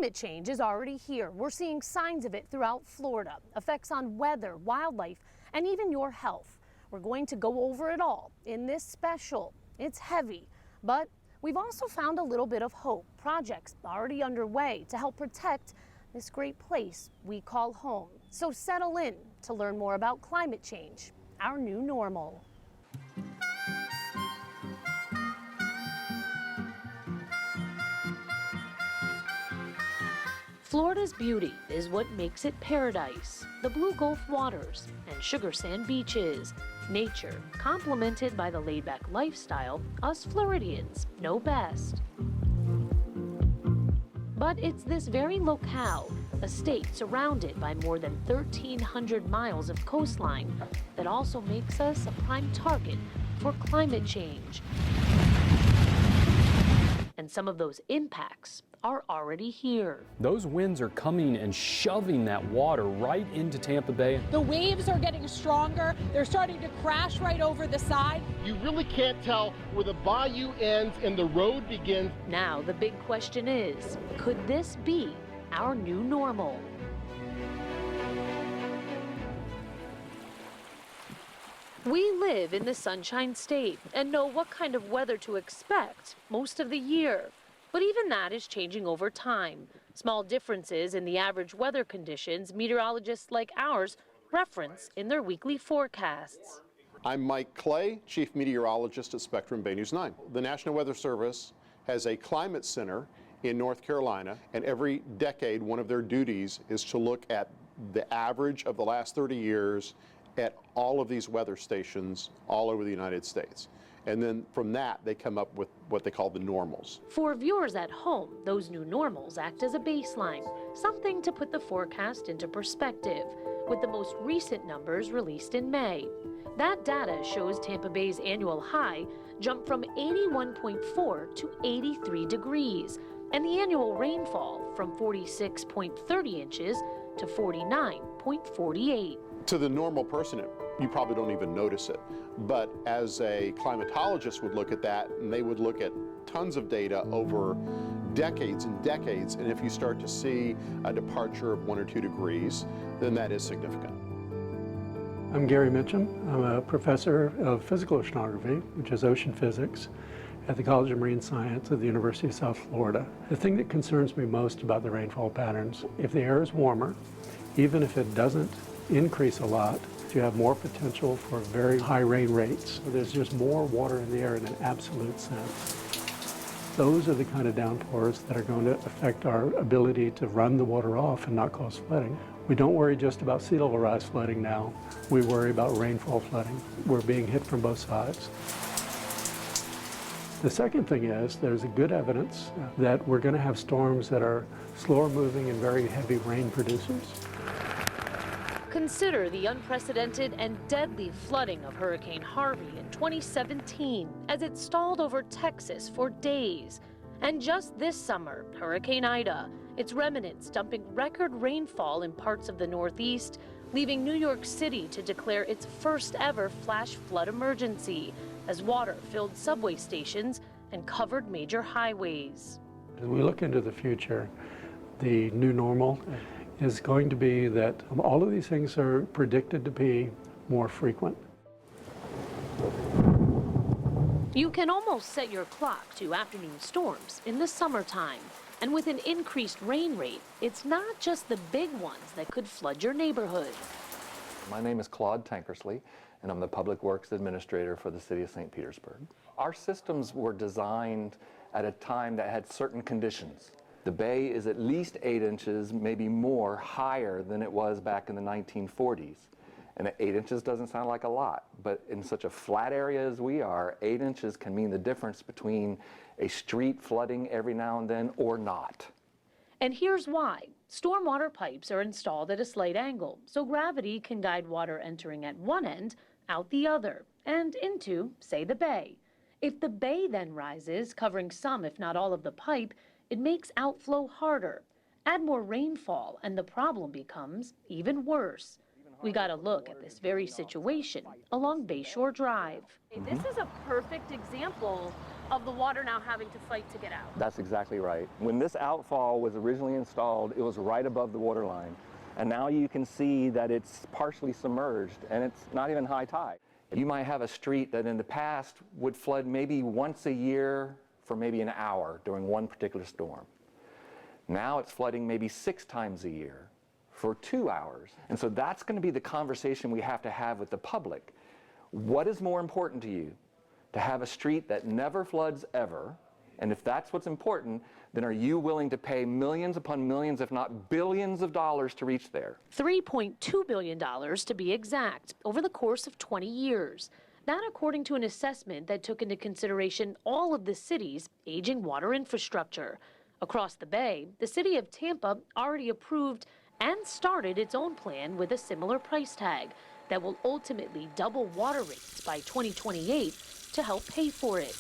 Climate change is already here. We're seeing signs of it throughout Florida. Effects on weather, wildlife, and even your health. We're going to go over it all in this special. It's heavy, but we've also found a little bit of hope. Projects already underway to help protect this great place we call home. So settle in to learn more about climate change, our new normal. Florida's beauty is what makes it paradise. The blue Gulf waters and sugar sand beaches. Nature, complemented by the laid-back lifestyle us Floridians know best. But it's this very locale, a state surrounded by more than 1,300 miles of coastline, that also makes us a prime target for climate change. And some of those impacts are already here. Those winds are coming and shoving that water right into Tampa Bay. The waves are getting stronger. They're starting to crash right over the side. You really can't tell where the bayou ends and the road begins. Now the big question is, could this be our new normal? We live in the Sunshine State and know what kind of weather to expect most of the year. But even that is changing over time. Small differences in the average weather conditions meteorologists like ours reference in their weekly forecasts. I'm Mike Clay, Chief Meteorologist at Spectrum Bay News 9. The National Weather Service has a climate center in North Carolina, and every decade one of their duties is to look at the average of the last 30 years at all of these weather stations all over the United States. And then from that, they come up with what they call the normals. For viewers at home, those new normals act as a baseline, something to put the forecast into perspective, with the most recent numbers released in May. That data shows Tampa Bay's annual high jumped from 81.4 to 83 degrees, and the annual rainfall from 46.30 inches to 49.48. To the normal person, you probably don't even notice it. But as a climatologist would look at that, and they would look at tons of data over decades and decades, and if you start to see a departure of 1 or 2 degrees, then that is significant. I'm Gary Mitchum. I'm a professor of physical oceanography, which is ocean physics, at the College of Marine Science at the University of South Florida. The thing that concerns me most about the rainfall patterns, if the air is warmer, even if it doesn't increase a lot, you have more potential for very high rain rates. There's just more water in the air in an absolute sense. Those are the kind of downpours that are going to affect our ability to run the water off and not cause flooding. We don't worry just about sea level rise flooding now. We worry about rainfall flooding. We're being hit from both sides. The second thing is there's a good evidence that we're going to have storms that are slower moving and very heavy rain producers. Consider the unprecedented and deadly flooding of Hurricane Harvey in 2017 as it stalled over Texas for days. And just this summer, Hurricane Ida, its remnants dumping record rainfall in parts of the Northeast, leaving New York City to declare its first ever flash flood emergency as water filled subway stations and covered major highways. As we look into the future, the new normal is going to be that all of these things are predicted to be more frequent. You can almost set your clock to afternoon storms in the summertime. And with an increased rain rate, it's not just the big ones that could flood your neighborhood. My name is Claude Tankersley, and I'm the Public Works Administrator for the City of St. Petersburg. Our systems were designed at a time that had certain conditions. The bay is at least 8 inches, maybe more, higher than it was back in the 1940s. And 8 inches doesn't sound like a lot, but in such a flat area as we are, 8 inches can mean the difference between a street flooding every now and then or not. And here's why. Stormwater pipes are installed at a slight angle, so gravity can guide water entering at one end, out the other, and into, say, the bay. If the bay then rises, covering some if not all of the pipe, it makes outflow harder. Add more rainfall, and the problem becomes even worse. We got a look at this very situation along Bayshore Drive. This is a perfect example of the water now having to fight to get out. That's exactly right. When this outfall was originally installed, it was right above the water line. And now you can see that it's partially submerged and it's not even high tide. You might have a street that in the past would flood maybe once a year for maybe an hour during one particular storm. Now it's flooding maybe 6 times a year for 2 hours. And so that's going to be the conversation we have to have with the public. What is more important to you? To have a street that never floods ever? And if that's what's important, then are you willing to pay millions upon millions, if not billions of dollars to reach there? $3.2 billion to be exact, over the course of 20 years. That according to an assessment that took into consideration all of the city's aging water infrastructure. Across the bay, the city of Tampa already approved and started its own plan with a similar price tag that will ultimately double water rates by 2028 to help pay for it.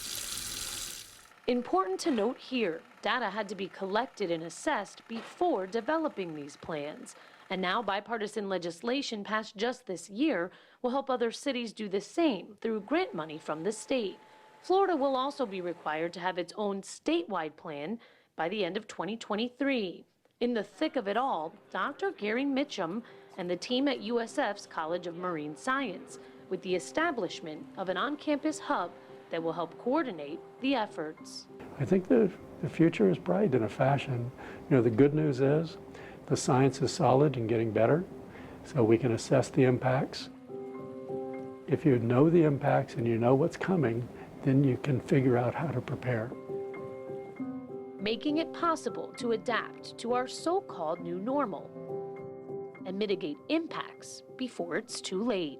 Important to note here, data had to be collected and assessed before developing these plans. And now bipartisan legislation passed just this year will help other cities do the same through grant money from the state. Florida will also be required to have its own statewide plan by the end of 2023. In the thick of it all, Dr. Gary Mitchum and the team at USF's College of Marine Science with the establishment of an on-campus hub that will help coordinate the efforts. I think the future is bright in a fashion. You know, the good news is the science is solid and getting better, so we can assess the impacts. If you know the impacts and you know what's coming, then you can figure out how to prepare. Making it possible to adapt to our so-called new normal and mitigate impacts before it's too late.